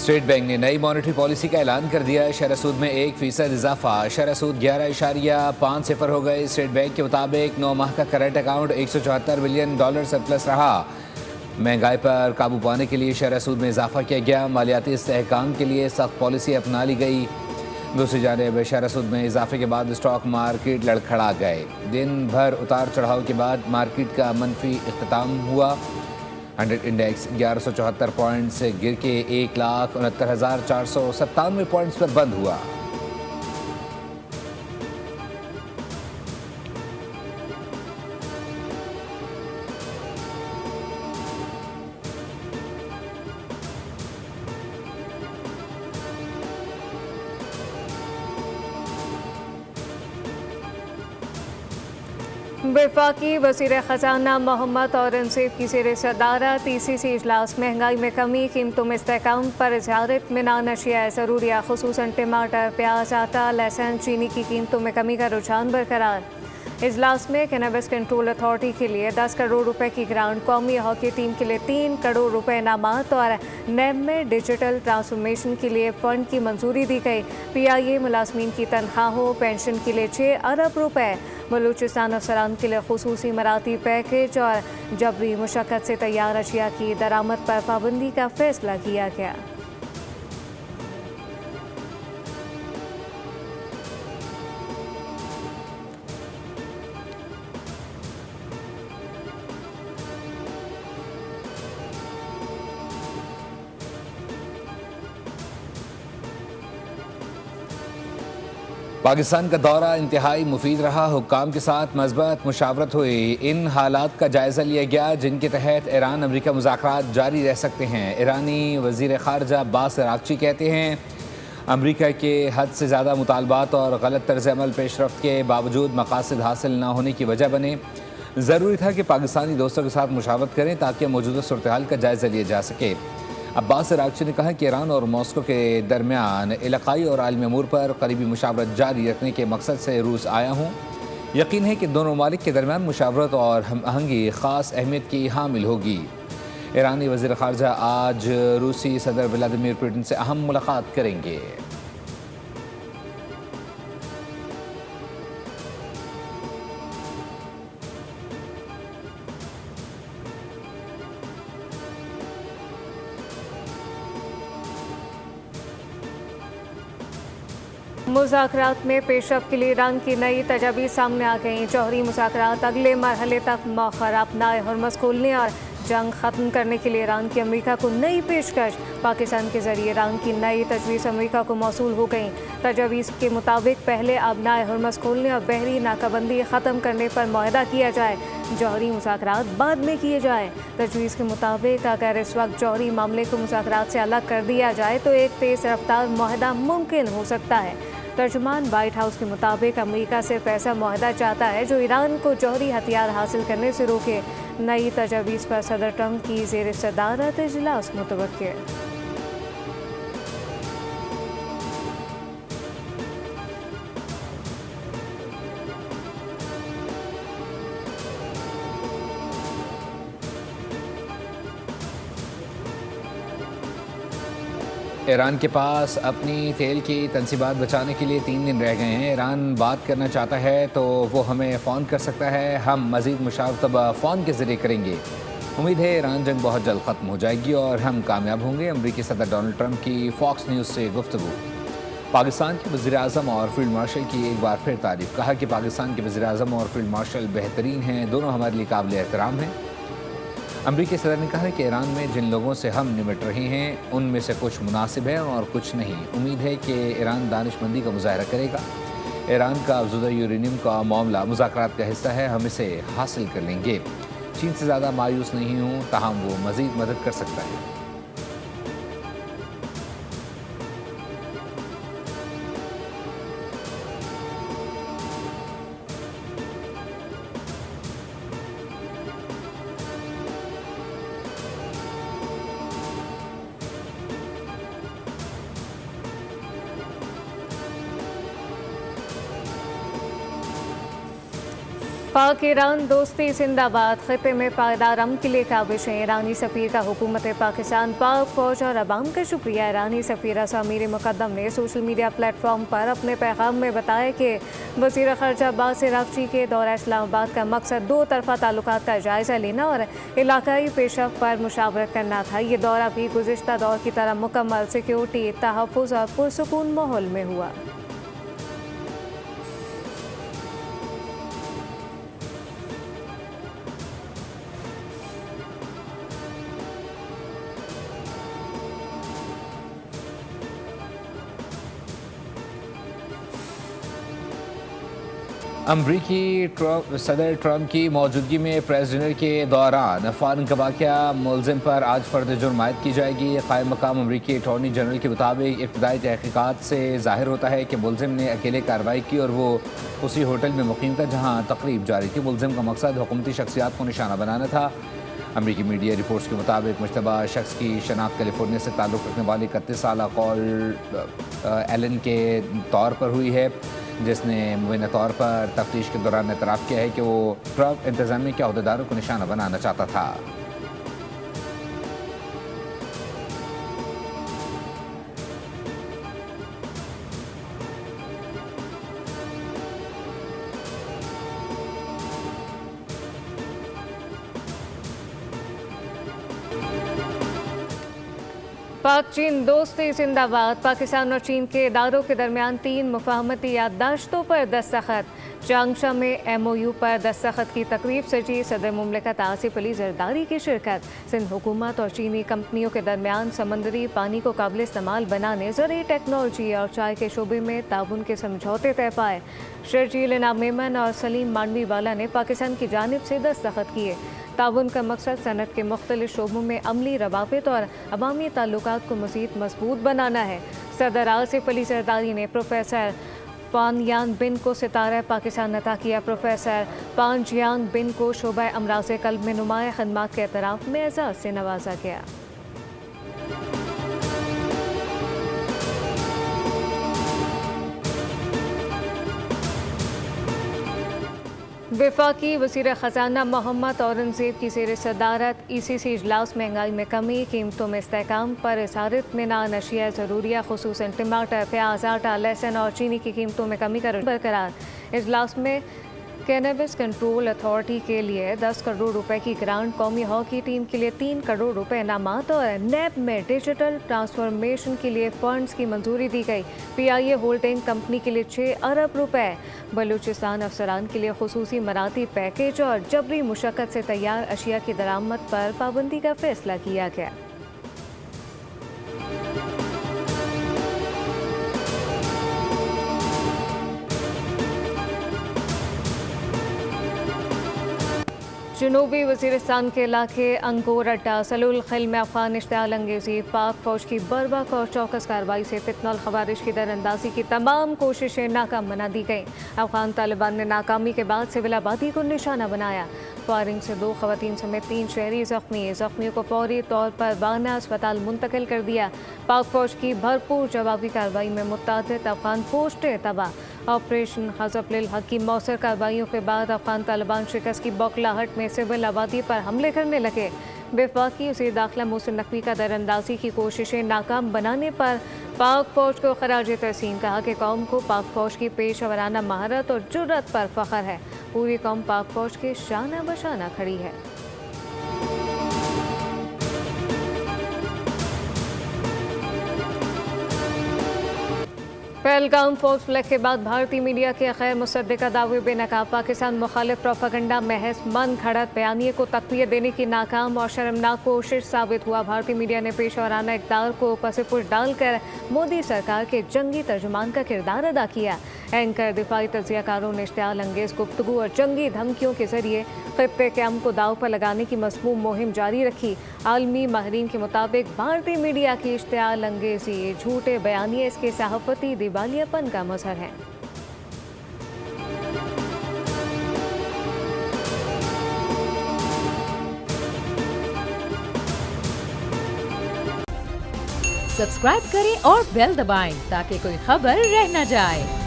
State bank ने नई monetary policy का ऐलान कर दिया है। शरह सूद में 1% इजाफा, शरह सूद 11.50 हो गए। स्टेट बैंक के मुताबिक 9 माह का करंट अकाउंट $174 बिलियन सरप्लस रहा। महंगाई पर काबू पाने के लिए शरह सूद में इजाफा किया गया। मालियाती इस्तेहकाम के लिए सख्त पॉलिसी अपना ली गई। दूसरी जानिब शरह सूद में इजाफे के बाद स्टॉक मार्केट लड़खड़ा गए। दिन भर उतार चढ़ाव के बाद मार्केट का मनफी इख्तिताम हुआ। 100 इंडेक्स 1174 पॉइंट से गिर के 1,69,497 पॉइंट्स पर बंद हुआ। वफाकी वज़ीर ख़जाना मोहम्मद औरंगज़ेब की ज़ेर सदारत ECC इजलास महंगाई में कमी, कीमतों में इस्तेहकाम पर इज़हार इत्मीनान। अशिया ज़रूरिया खुसूसन टमाटर, प्याज, आटा, लहसुन, चीनी की कीमतों में कमी का रुझान बरकरार। इजलास में कैनबिस कंट्रोल अथॉरिटी के लिए 10 करोड़ रुपए की ग्रांट, कौमी हॉकी टीम के लिए 3 करोड़ रुपए इनामात और नेब में डिजिटल ट्रांसफॉर्मेशन के लिए फ़ंड की मंजूरी दी गई। PIA मुलाजमीन की तनख्वाहों पेंशन के लिए 6 अरब रुपए, बलूचिस्तान अफसरान के लिए खुसूसी मराठी पैकेज और जबरी मुशक्कत से तैयार अशिया की दरामद पर पाबंदी का फैसला किया गया। पाकिस्तान का दौरा इंतहाई मुफीद रहा। हुक्काम के साथ मज़बूत मुशावरत हुई। इन हालात का जायज़ा लिया गया जिनके तहत ईरान अमरीका मुज़ाकरात जारी रह सकते हैं। ईरानी वज़ीर ख़ारजा अब्बास अराग़ची कहते हैं अमरीका के हद से ज़्यादा मुतालबात और गलत तर्ज़ अमल पेशरफ्त के बावजूद मकासद हासिल न होने की वजह बने। ज़रूरी था कि पाकिस्तानी दोस्तों के साथ मुशावरत करें ताकि मौजूदा सूरत हाल का जायज़ा लिया जा सके। अब्बास अराग़ची ने कहा कि ईरान और मॉस्को के दरमियान इलाक़ाई और आलमी अमूर पर करीबी मुशावरत जारी रखने के मकसद से रूस आया हूँ। यकीन है कि दोनों ममालिक के दरमियान मुशावरत और हम आहंगी ख़ास अहमियत की हामिल होगी। ईरानी वज़ीर ख़ारजा आज रूसी सदर व्लादिमीर पुतिन से अहम मुलाकात करेंगे। मुज़ाकरात में पेशरफ के लिए ईरान की नई तजावीज़ सामने आ गई। जौहरी मुज़ाकरात अगले मरहले तक मौखर, अपनाए हरमज़ खोलने और जंग ख़त्म करने के लिए ईरान की अमरीका को नई पेशकश। पाकिस्तान के ज़रिए ईरान की नई तजवीज़ अमरीका को मौसूल हो गई। तजावीज़ के मुताबिक पहले अपनाए हरमज़ खोलने और बहरी नाकाबंदी ख़त्म करने पर मुआहदा किया जाए, जौहरी मुज़ाकरात बाद में किए जाए। तजवीज़ के मुताबिक अगर इस वक्त जौहरी मामले को मुज़ाकरात से अलग कर दिया जाए तो एक तेज़ रफ्तार मुआहदा मुमकिन हो सकता है। तर्जुमान वाइट हाउस के मुताबिक अमेरिका सिर्फ ऐसा मुआहदा चाहता है जो ईरान को जौहरी हथियार हासिल करने से रोके। नई तजावीज़ पर सदर ट्रंप की ज़ेर सदारत इजलास मुतवक्किल। ईरान के पास अपनी तेल की तनसीबात बचाने के लिए 3 दिन रह गए हैं। ईरान बात करना चाहता है तो वो हमें फ़ोन कर सकता है। हम मज़ीद मुशावरत अब फ़ोन के ज़रिए करेंगे। उम्मीद है ईरान जंग बहुत जल्द ख़त्म हो जाएगी और हम कामयाब होंगे। अमरीकी सदर डोनाल्ड ट्रंप की फॉक्स न्यूज़ से गुफ्तगू। पाकिस्तान के वज़ीर आज़म और फील्ड मार्शल की एक बार फिर तारीफ़। कहा कि पाकिस्तान के वज़ीर आज़म और फील्ड मार्शल बेहतरीन हैं, दोनों हमारे लिए काबिल एहतराम हैं। अमरीकी सदर ने कहा कि ईरान में जिन लोगों से हम निपट रहे हैं उनमें से कुछ मुनासिब है और कुछ नहीं। उम्मीद है कि ईरान दानिशमंदी का मुजाहरा करेगा। ईरान का अफज़ुदा यूरेनियम का मामला मुज़ाकरात का हिस्सा है, हम इसे हासिल कर लेंगे। चीन से ज़्यादा मायूस नहीं हूँ, ताहम वो मज़ीद मदद कर सकता है। पाक ईरान दोस्ती जिंदाबाद, खिते में पायदार अमन के लिए काबिशें। ईरानी सफ़ीर का हुकूमत पाकिस्तान, पाक फौज और अवाम का शुक्रिया। ईरानी सफ़ीरा सामीर मुक़द्दम ने सोशल मीडिया प्लेटफॉर्म पर अपने पैगाम में बताया कि वज़ीर ख़ारजा अब्बास अराग़ची के दौरा इस्लामाबाद का मकसद दो तरफ़ा ताल्लुकात का जायज़ा लेना और इलाकाई पेशरफ़्त पर मुशावरत करना था। ये दौरा भी गुज़िश्ता दौर की तरह मुकम्मल सिक्योरिटी, तहफ़्फ़ुज़ और पुरसुकून माहौल में हुआ। अमरीकी सदर ट्रंप की मौजूदगी में प्रेस डिनर के दौरान फ़ौरन का वाक़या मुलजिम पर आज फ़र्द जुर्म आयद की जाएगी। क़ायम मकाम अमरीकी अटॉर्नी जनरल के मुताबिक इब्तदाई तहक़ीक़ात से ज़ाहिर होता है कि मुलजिम ने अकेले कार्रवाई की और वो उसी होटल में मुक़ीम था जहाँ तक़रीब जारी थी। मुलजिम का मकसद हुकूमती शख्सियात को निशाना बनाना था। अमरीकी मीडिया रिपोर्ट्स के मुताबिक मुश्तबा शख्स की शनाख्त कैलिफोर्निया से ताल्लुक़ रखने वाली 31 साला कॉल एलन के तौर पर हुई है, जिसने मुबैना तौर पर तफ्तीश के दौरान एतराफ़ किया है कि वो ट्रंप इंतज़ामिया के अहदेदारों को निशाना बनाना चाहता था। पाक चीन दोस्ती जिंदाबाद, पाकिस्तान और चीन के इदारों के दरमियान 3 मुफाहमती याददाश्तों पर दस्तखत। चांगशा में MOU पर दस्तखत की तकरीब सजी सदर मुमलिकत आसिफ अली जरदारी की शिरकत। सिंध हुकूमत और चीनी कंपनियों के दरमियान समंदरी पानी को काबिल इस्तेमाल बनाने, ज़रूरी टेक्नोलॉजी और चाय के शोबे में ताउन के समझौते तय पाए। शर्जील इनाम मेमन और सलीम मांडवी वाला ने पाकिस्तान की जानिब से दस्तखत किए। ताउन का मकसद सनत के मुख्तलिफ शोबों में अमली रवाबित और अवामी ताल्लुकात को मज़ीद मजबूत बनाना है। सदर आसिफ अली जरदारी ने प्रोफेसर पान यांग बिन को सितारा पाकिस्तान अता किया। प्रोफेसर पान यांग बिन को शोबा अमराज़ क़ल्ब में नुमाया खदमात के एतराफ़ में एज़ाज़ से नवाजा गया। वफाकी वज़ीर ख़ज़ाना मोहम्मद औरंगज़ेब की ज़ेर सदारत ECC इजलास महंगाई में कमी, कीमतों में इस्तेहकाम पर इज़हार इत्मीनान। अशिया ज़रूरिया खुसूसन टमाटर, प्याज, आटा, लहसुन और चीनी की कीमतों में कमी का बरकरार। इजलास में कैनबिस कंट्रोल अथॉरिटी के लिए 10 करोड़ रुपए की ग्रांट, कौमी हॉकी टीम के लिए 3 करोड़ रुपए इनामात और नैब में डिजिटल ट्रांसफॉर्मेशन के लिए फंड्स की मंजूरी दी गई। PIA होल्डिंग कंपनी के लिए 6 अरब रुपए। बलूचिस्तान अफसरान के लिए खुसूसी मराती पैकेज और जबरी मुशक्कत से तैयार अशिया की दरामद पर पाबंदी का फैसला किया गया। जनूबी वज़ीरिस्तान के इलाके अंकोर अड्डा सलुल खिल में अफगान इश्तिआल अंगेज़ी, पाक फौज की बर्बाक और चौकस कार्रवाई से फितनल खवारिश की दरअंदाजी की तमाम कोशिशें नाकाम बना दी गईं। अफगान तालिबान ने नाकामी के बाद सिविल आबादी को निशाना बनाया। फायरिंग से 2 ख़वातीन समेत 3 शहरी ज़ख्मियों को फौरी तौर पर बाना अस्पताल मुंतकिल कर दिया। पाक फौज की भरपूर जवाबी कार्रवाई में मुतअद्दिद अफगान पोस्टें तबाह। ऑपरेशन हज़ब हक की मौसर कार्रवाइयों के बाद अफगान तालिबान शिकस्त की बौखलाहट में सिविल आबादी पर हमले करने लगे। वफाकी वज़ीर दाखिला मोहसिन नकवी का दरअंदाजी की कोशिशें नाकाम बनाने पर पाक फौज को खराज तहसीन, कहा कि कौम को पाक फौज की पेशा वराना महारत और जुर्रत पर फ़ख्र है। पूरी कौम पाक फौज के शाना बशाना खड़ी है। पहलगाम फौज फ्लैग के बाद भारतीय मीडिया के गैर मुसद्दिक़ा दावे बेनकाब। पाकिस्तान मुखालिफ प्रोपेगेंडा महज मन घड़त बयानिए को तक़वियत देने की नाकाम और शर्मनाक कोशिश साबित हुआ। भारतीय मीडिया ने पेशवाराना इक़दार को पसिपुश डालकर मोदी सरकार के जंगी तर्जुमान का किरदार अदा किया। एंकर दिफाई तजियाकारों ने इश्तिआल अंगेज़ गुफ्तगू और जंगी धमकियों के जरिए ख़ित्ते के अमन को दाव पर लगाने की मज़मूम मुहिम जारी रखी। आलमी माहिरीन के मुताबिक भारतीय मीडिया की इश्तिआल अंगेज़ी, झूठे बयानिए इसके सहाफ़ती दिवालियापन का मज़हर है। सब्सक्राइब करें और बेल दबाएं ताकि कोई खबर रह न जाए।